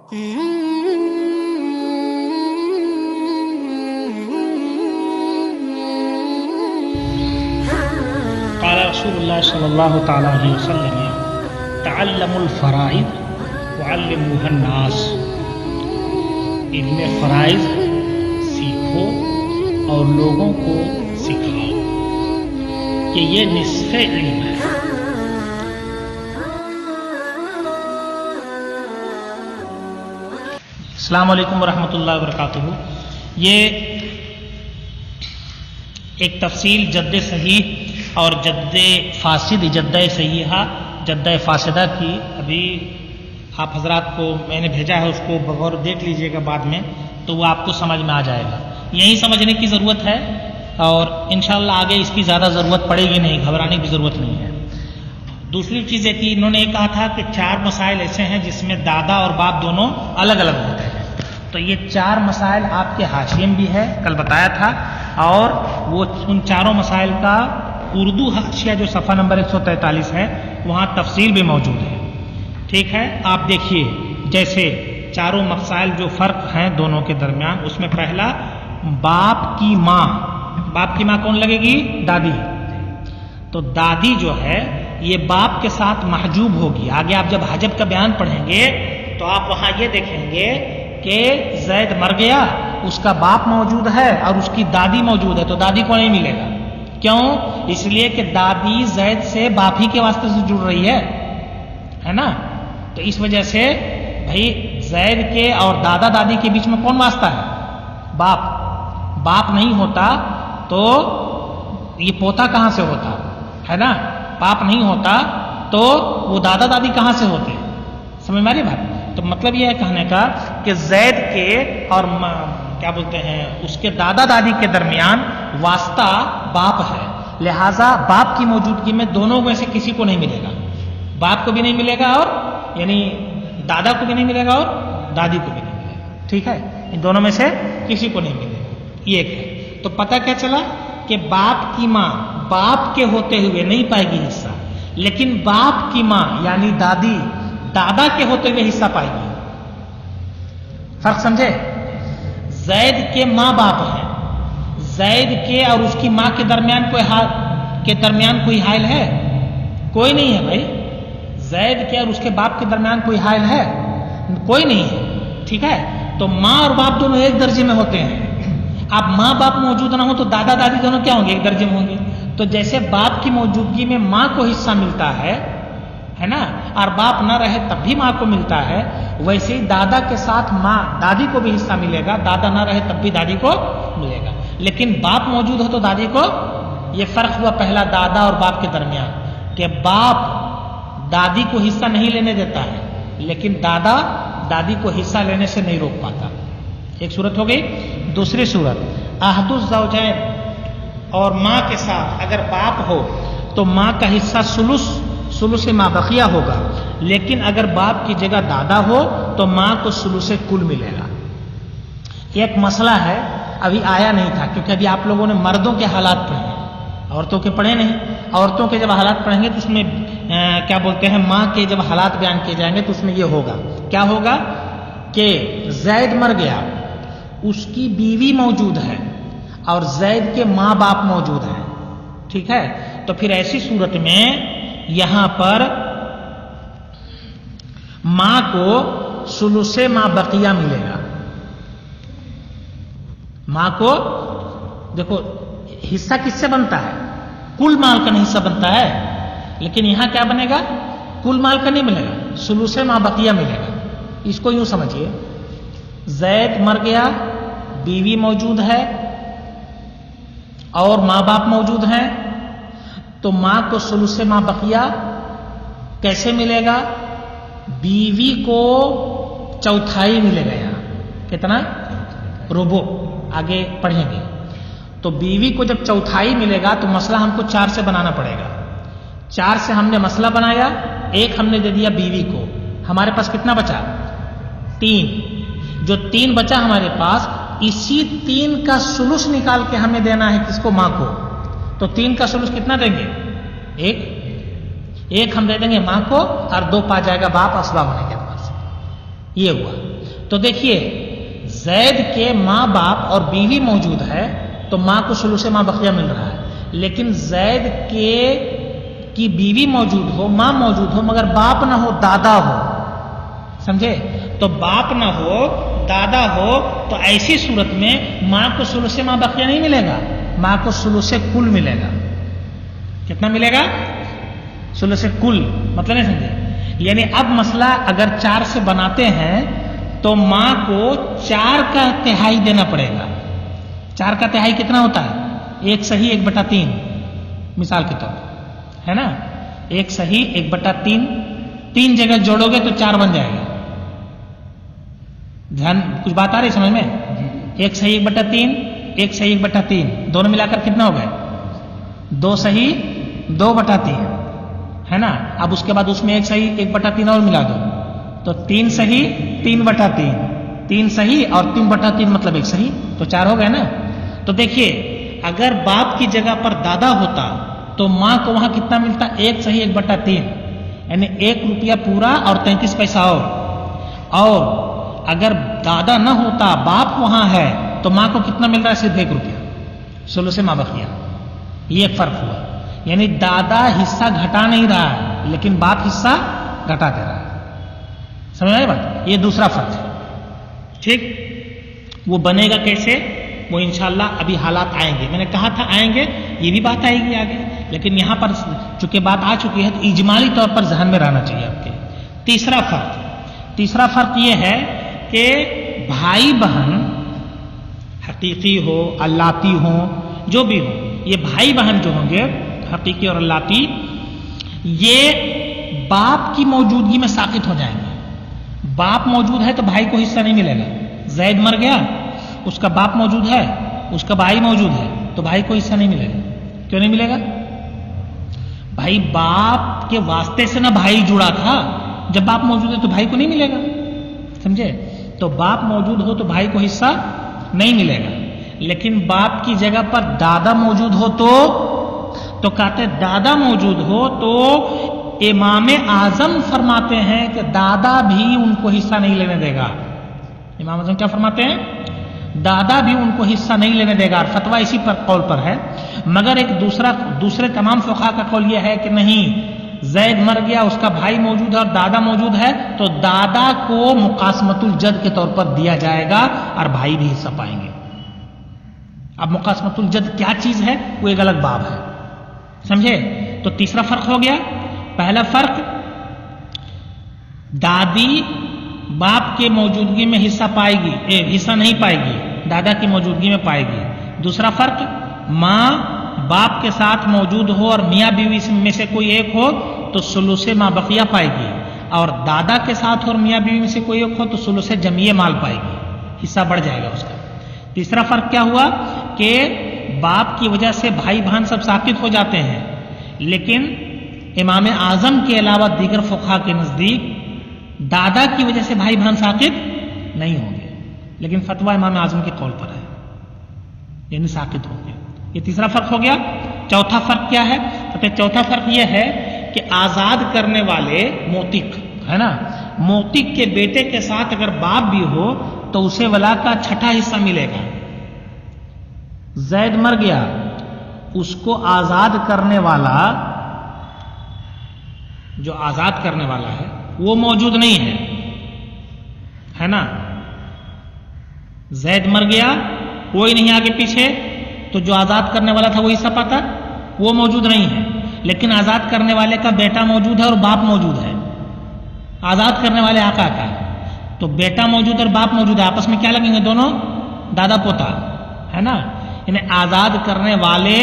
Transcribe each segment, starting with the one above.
قال رسول اللہ صلی اللہ تعالیٰ علیہ وسلم تعلموا الفرائض وعلموها الناس، علم فرائض سیکھو اور لوگوں کو سکھاؤ کہ یہ نصف علم ہے۔ السلام علیکم ورحمۃ اللہ وبرکاتہ۔ یہ ایک تفصیل جد صحیح اور جد فاسد، جدہ صحیحہ جدہ فاسدہ کی ابھی آپ حضرات کو میں نے بھیجا ہے، اس کو بغور دیکھ لیجئے گا بعد میں تو وہ آپ کو سمجھ میں آ جائے گا۔ یہی سمجھنے کی ضرورت ہے اور انشاءاللہ آگے اس کی زیادہ ضرورت پڑے گی نہیں، گھبرانے کی ضرورت نہیں ہے۔ دوسری چیز ہے کہ انہوں نے یہ کہا تھا کہ 4 مسائل ایسے ہیں جس میں دادا اور باپ دونوں الگ الگ ہوتے ہیں، تو یہ 4 مسائل آپ کے حاشیے میں بھی ہے، کل بتایا تھا، اور وہ ان 4 مسائل کا اردو حاشیہ جو صفحہ نمبر 143 ہے وہاں تفصیل بھی موجود ہے۔ ٹھیک ہے، آپ دیکھیے جیسے 4 مسائل جو فرق ہیں دونوں کے درمیان، اس میں پہلا باپ کی ماں، باپ کی ماں کون لگے گی؟ دادی۔ تو دادی جو ہے یہ باپ کے ساتھ محجوب ہوگی۔ آگے آپ جب حجب کا بیان پڑھیں گے تو آپ وہاں یہ دیکھیں گے کہ زید مر گیا، اس کا باپ موجود ہے اور اس کی دادی موجود ہے، تو دادی کو نہیں ملے گا۔ کیوں؟ اس لیے کہ دادی زید سے باپ ہی کے واسطے سے جڑ رہی ہے نا، تو اس وجہ سے بھائی زید کے اور دادا دادی کے بیچ میں کون واسطہ ہے؟ باپ۔ باپ نہیں ہوتا تو یہ پوتا کہاں سے ہوتا ہے نا، باپ نہیں ہوتا تو وہ دادا دادی کہاں سے ہوتے؟ سمجھ میں آ رہی بات؟ تو مطلب یہ ہے کہنے کا کہ زید کے اور کیا بولتے ہیں اس کے دادا دادی کے درمیان واسطہ باپ ہے، لہذا باپ کی موجودگی میں دونوں میں سے کسی کو نہیں ملے گا، باپ کو بھی نہیں ملے گا اور یعنی دادا کو بھی نہیں ملے گا اور دادی کو بھی نہیں ملے گا۔ ٹھیک ہے، ان دونوں میں سے کسی کو نہیں ملے گا، یہ ایک ہے۔ تو پتہ کیا چلا کہ باپ کی ماں باپ کے ہوتے ہوئے نہیں پائے گی حصہ، لیکن باپ کی ماں یعنی دادی دادا کے ہوتے ہوئے حصہ پائے گی۔ فرق سمجھے؟ زید کے ماں باپ ہیں، زید کے اور اس کی ماں کے درمیان کوئی حائل ہے؟ کوئی نہیں ہے بھائی۔ زید کے اور اس کے باپ کے درمیان کوئی حائل ہے؟ کوئی نہیں ہے۔ ٹھیک ہے، تو ماں اور باپ دونوں ایک درجے میں ہوتے ہیں۔ اب ماں باپ موجود نہ ہو تو دادا دادی دونوں کیا ہوں گے؟ ایک درجے میں ہوں گے۔ تو جیسے باپ کی موجودگی میں ماں کو حصہ ملتا ہے نا، اور باپ نہ رہے تب بھی ماں کو ملتا ہے، ویسے ہی دادا کے ساتھ ماں دادی کو بھی حصہ ملے گا، دادا نہ رہے تب بھی دادی کو ملے گا، لیکن باپ موجود ہو تو دادی کو۔ یہ فرق ہوا پہلا دادا اور باپ کے درمیان کہ باپ دادی کو حصہ نہیں لینے دیتا ہے، لیکن دادا دادی کو حصہ لینے سے نہیں روک پاتا۔ ایک صورت ہو گئی۔ دوسری صورت عہد الزوجین، اور ماں کے ساتھ اگر باپ ہو تو ماں کا حصہ ثلث ما بقیہ ہوگا، لیکن اگر باپ کی جگہ دادا ہو تو ماں کو ثلث کل ملے گا۔ ایک مسئلہ ہے ابھی آیا نہیں تھا کیونکہ ابھی آپ لوگوں نے مردوں کے حالات پڑھے ہیں، عورتوں کے پڑھے نہیں۔ عورتوں کے جب حالات پڑھیں گے تو اس میں کیا بولتے ہیں ماں کے جب حالات بیان کیے جائیں گے تو اس میں یہ ہوگا، کیا ہوگا کہ زید مر گیا، اس کی بیوی موجود ہے اور زید کے ماں باپ موجود ہیں۔ ٹھیک ہے، تو پھر ایسی صورت میں یہاں پر ماں کو ثلث ما بقیہ ملے گا۔ ماں کو دیکھو حصہ کس سے بنتا ہے؟ کل مال کا نہیں حصہ بنتا ہے، لیکن یہاں کیا بنے گا؟ کل مال کا نہیں ملے گا، ثلث ما بقیہ ملے گا۔ اس کو یوں سمجھیے، زید مر گیا، بیوی موجود ہے اور ماں باپ موجود ہیں، تو ماں کو ثلث ما بقیہ کیسے ملے گا؟ بیوی کو چوتھائی ملے گا۔ یہاں کتنا؟ ربع، آگے پڑھیں گے۔ تو بیوی کو جب چوتھائی ملے گا تو مسئلہ ہم کو 4 سے بنانا پڑے گا۔ 4 سے ہم نے مسئلہ بنایا، 1 ہم نے دے دیا بیوی کو، ہمارے پاس کتنا بچا؟ 3۔ جو 3 بچا ہمارے پاس، اسی 3 کا ثلث نکال کے ہمیں دینا ہے کس کو؟ ماں کو۔ تو 3 کا ثلث کتنا دیں گے؟ 1 ہم دے دیں گے ماں کو اور 2 پا جائے گا باپ اسباب ہونے کے پاس۔ یہ ہوا۔ تو دیکھیے زید کے ماں باپ اور بیوی موجود ہے تو ماں کو ثلث ما بقیہ مل رہا ہے، لیکن زید کی بیوی موجود ہو، ماں موجود ہو، مگر باپ نہ ہو، دادا ہو، سمجھے؟ تو باپ نہ ہو، دادا ہو، تو ایسی صورت میں ماں کو ثلث ما بقیہ نہیں ملے گا، ماں کو ثلث کل ملے گا۔ کتنا ملے گا؟ ثلث کل، مطلب نہیں سمجھے؟ یعنی اب مسئلہ اگر 4 سے بناتے ہیں تو ماں کو 4 کا تہائی دینا پڑے گا۔ 4 کا تہائی کتنا ہوتا ہے؟ 1/3، مثال کے طور پر، ہے نا؟ 1/3، 3 جگہ جوڑو گے تو 4 بن جائے گا۔ دھیان، کچھ بات آ رہی سمجھ میں؟ 1/3، 1/3 دونوں ملا کر کتنا ہو گئے؟ 2/3، ہے نا؟ اب اس کے بعد اس میں 1/3 اور ملا دو تو 3/3، 3 صحیح اور 3/3 مطلب 1 صحیح، تو 4 ہو گئے نا؟ تو دیکھیے اگر باپ کی جگہ پر دادا ہوتا تو ماں کو وہاں کتنا ملتا؟ 1/3، یعنی 1 روپیہ پورا اور 33 پیسہ اور اگر دادا نہ ہوتا، باپ وہاں ہے تو ماں کو کتنا مل رہا ہے؟ صرف 1 روپیہ، ثلث ما بقیہ۔ یہ ایک فرق ہوا، یعنی دادا حصہ گھٹا نہیں رہا ہے لیکن باپ حصہ گھٹا دے رہا ہے۔ سمجھ آئی بات؟ یہ دوسرا فرق ہے، ٹھیک؟ وہ بنے گا کیسے؟ وہ انشاءاللہ ابھی حالات آئیں گے، میں نے کہا تھا آئیں گے، یہ بھی بات آئے گی آگے، لیکن یہاں پر چونکہ بات آ چکی ہے تو اجمالی طور پر ذہن میں رہنا چاہیے آپ کے۔ تیسرا فرق یہ ہے کہ بھائی بہن حقیقی ہو اللاتی ہوں جو بھی ہو، یہ بھائی بہن جو ہوں گے حقیقی اور اللاتی، یہ باپ کی موجودگی میں ساقط ہو جائیں گے۔ باپ موجود ہے تو بھائی کو حصہ نہیں ملے گا۔ زید مر گیا، اس کا باپ موجود ہے، اس کا بھائی موجود ہے تو بھائی کو حصہ نہیں ملے گا۔ کیوں نہیں ملے گا؟ بھائی باپ کے واسطے سے نہ بھائی جڑا تھا، جب باپ موجود ہے تو بھائی کو نہیں ملے گا، سمجھے؟ تو باپ موجود ہو تو بھائی کو حصہ نہیں ملے گا، لیکن باپ کی جگہ پر دادا موجود ہو تو کہتے دادا موجود ہو تو امام اعظم فرماتے ہیں کہ دادا بھی ان کو حصہ نہیں لینے دے گا۔ امام اعظم کیا فرماتے ہیں؟ دادا بھی ان کو حصہ نہیں لینے دے گا، فتویٰ اسی پر قول پر ہے۔ مگر ایک دوسرے تمام فقہا کا قول یہ ہے کہ نہیں، زید مر گیا، اس کا بھائی موجود ہے اور دادا موجود ہے تو دادا کو مقاسمت الجد کے طور پر دیا جائے گا اور بھائی بھی حصہ پائیں گے۔ اب مقاسمت الجد کیا چیز ہے وہ ایک الگ باب ہے، سمجھے؟ تو تیسرا فرق ہو گیا۔ پہلا فرق، دادی باپ کے موجودگی میں حصہ پائے گی، حصہ نہیں پائے گی، دادا کی موجودگی میں پائے گی۔ دوسرا فرق، ماں باپ کے ساتھ موجود ہو اور میاں بیوی میں سے کوئی ایک ہو تو ثلث ما بقیہ پائے گی، اور دادا کے ساتھ اور میاں بیوی میں سے کوئی ایک ہو تو ثلث جمعی مال پائے گی، حصہ بڑھ جائے گا اس کا۔ تیسرا فرق کیا ہوا کہ باپ کی وجہ سے بھائی بہن سب ساقط ہو جاتے ہیں، لیکن امام اعظم کے علاوہ دیگر فقہا کے نزدیک دادا کی وجہ سے بھائی بہن ساقط نہیں ہوں گے، لیکن فتویٰ امام اعظم کے قول پر ہے، یعنی ساقط ہوں گے۔ یہ تیسرا فرق ہو گیا۔ چوتھا فرق کیا ہے؟ چوتھا فرق یہ ہے کہ آزاد کرنے والے موتق، ہے نا، موتق کے بیٹے کے ساتھ اگر باپ بھی ہو تو اسے ولا کا 6واں حصہ ملے گا۔ زید مر گیا، اس کو آزاد کرنے والا، جو آزاد کرنے والا ہے وہ موجود نہیں ہے نا؟ زید مر گیا، کوئی نہیں آگے پیچھے، تو جو آزاد کرنے والا تھا وہ حصہ پاتا، وہ موجود نہیں ہے، لیکن آزاد کرنے والے کا بیٹا موجود ہے اور باپ موجود ہے۔ آزاد کرنے والے آقا کا تو بیٹا موجود اور باپ موجود ہے، آپس میں کیا لگیں گے؟ دونوں دادا پوتا، ہے نا؟ یعنی آزاد کرنے والے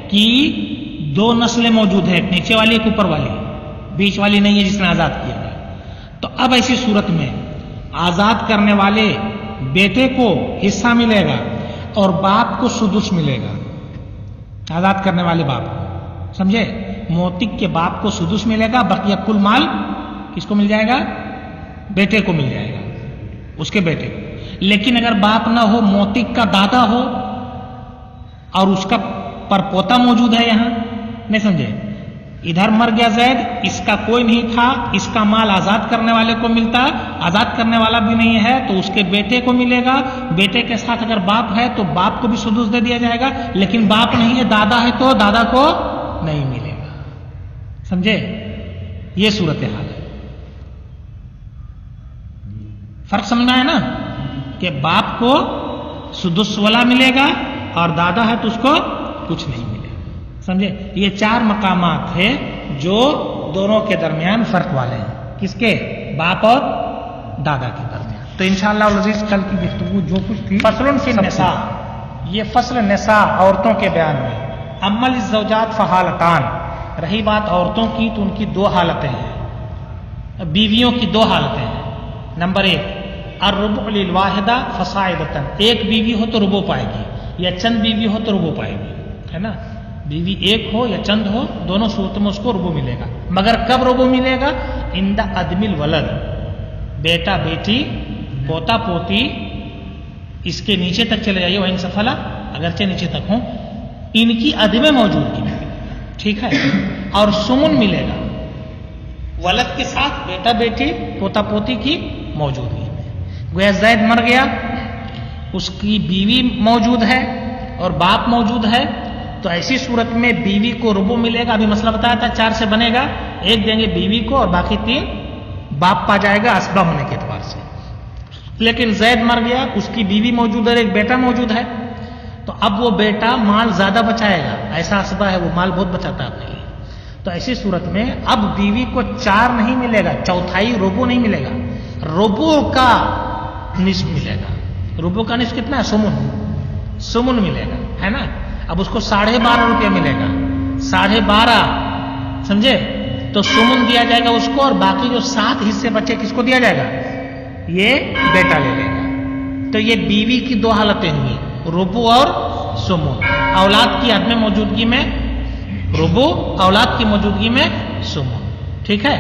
کی 2 نسلیں موجود ہیں، ایک نیچے والی ایک اوپر والی، بیچ والی نہیں ہے جس نے آزاد کیا ہے۔ تو اب ایسی صورت میں آزاد کرنے والے بیٹے کو حصہ ملے گا اور باپ کو سدس ملے گا، آزاد کرنے والے باپ کو، سمجھے؟ موتق کے باپ کو سدس ملے گا، بقیہ کل مال کس کو مل جائے گا؟ بیٹے کو مل جائے گا، اس کے بیٹے کو۔ لیکن اگر باپ نہ ہو، موتق کا دادا ہو اور اس کا پرپوتا موجود ہے، یہاں نہیں سمجھے، ادھر مر گیا زید، اس کا کوئی نہیں تھا، اس کا مال آزاد کرنے والے کو ملتا، آزاد کرنے والا بھی نہیں ہے تو اس کے بیٹے کو ملے گا، بیٹے کے ساتھ اگر باپ ہے تو باپ کو بھی سدس دے دیا جائے گا، لیکن باپ نہیں ہے دادا ہے تو دادا کو نہیں ملے گا. سمجھے؟ یہ صورتحال ہے. فرق سمجھ میں آیا نا کہ باپ کو سدس والا ملے گا اور دادا ہے تو اس کو کچھ نہیں ملے گا. سمجھے؟ یہ 4 مقامات ہیں جو دونوں کے درمیان فرق والے ہیں. کس کے؟ باپ اور دادا کے درمیان. تو انشاءاللہ العزیز کل کی گفتگو جو کچھ تھی فصل فی النساء، یہ فصل نساء عورتوں کے بیان میں. اما الزوجات فحالتان، رہی بات عورتوں کی تو ان کی 2 حالتیں ہیں، بیویوں کی 2 حالتیں ہیں. نمبر 1 الربع للواحدہ فصاعدۃ، ایک بیوی ہو تو ربع پائے گی، یا چند بیوی ہو تو ربع پائے گی، ہے نا. بیوی ایک ہو یا چند ہو، دونوں صورتوں میں اس کو ربع ملے گا. مگر کب ربع ملے گا؟ عند عدم الولد، بیٹا بیٹی پوتا پوتی اس کے نیچے تک چلے جائیے، وہیں سفلا اگرچہ نیچے تک ہوں، ان کی عدم موجودگی میں. ٹھیک ہے. اور سمن ملے گا ولد کے ساتھ بیٹا بیٹی پوتا پوتی کی موجودگی میں. گویا زید مر گیا، اس کی بیوی موجود ہے اور باپ موجود ہے، تو ایسی صورت میں بیوی کو ربع ملے گا. ابھی مسئلہ بتایا تھا 4 سے بنے گا، 1 دیں گے بیوی کو اور باقی 3 باپ پا جائے گا اسبہ ہونے کے اعتبار سے. لیکن زید مر گیا، اس کی بیوی موجود ہے، ایک بیٹا موجود ہے، تو اب وہ بیٹا مال زیادہ بچائے گا. ایسا اسبہ ہے، وہ مال بہت بچاتا ہے اپنے لیے. تو ایسی صورت میں اب بیوی کو 4 نہیں ملے گا، چوتھائی ربع نہیں ملے گا، ربع کا نصف ملے گا. ربع کا نصف کتنا ہے؟ سمن ملے گا، ہے نا. اب اس کو 12.5 روپیہ ملے گا، 12.5. سمجھے؟ تو سمن دیا جائے گا اس کو، اور باقی جو 7 حصے بچے کس کو دیا جائے گا؟ یہ بیٹا لے لے گا. تو یہ بیوی کی 2 حالتیں ہوئی، ربع اور سمن. اولاد کی عدم موجودگی میں ربع، اولاد کی موجودگی میں سمن. ٹھیک ہے.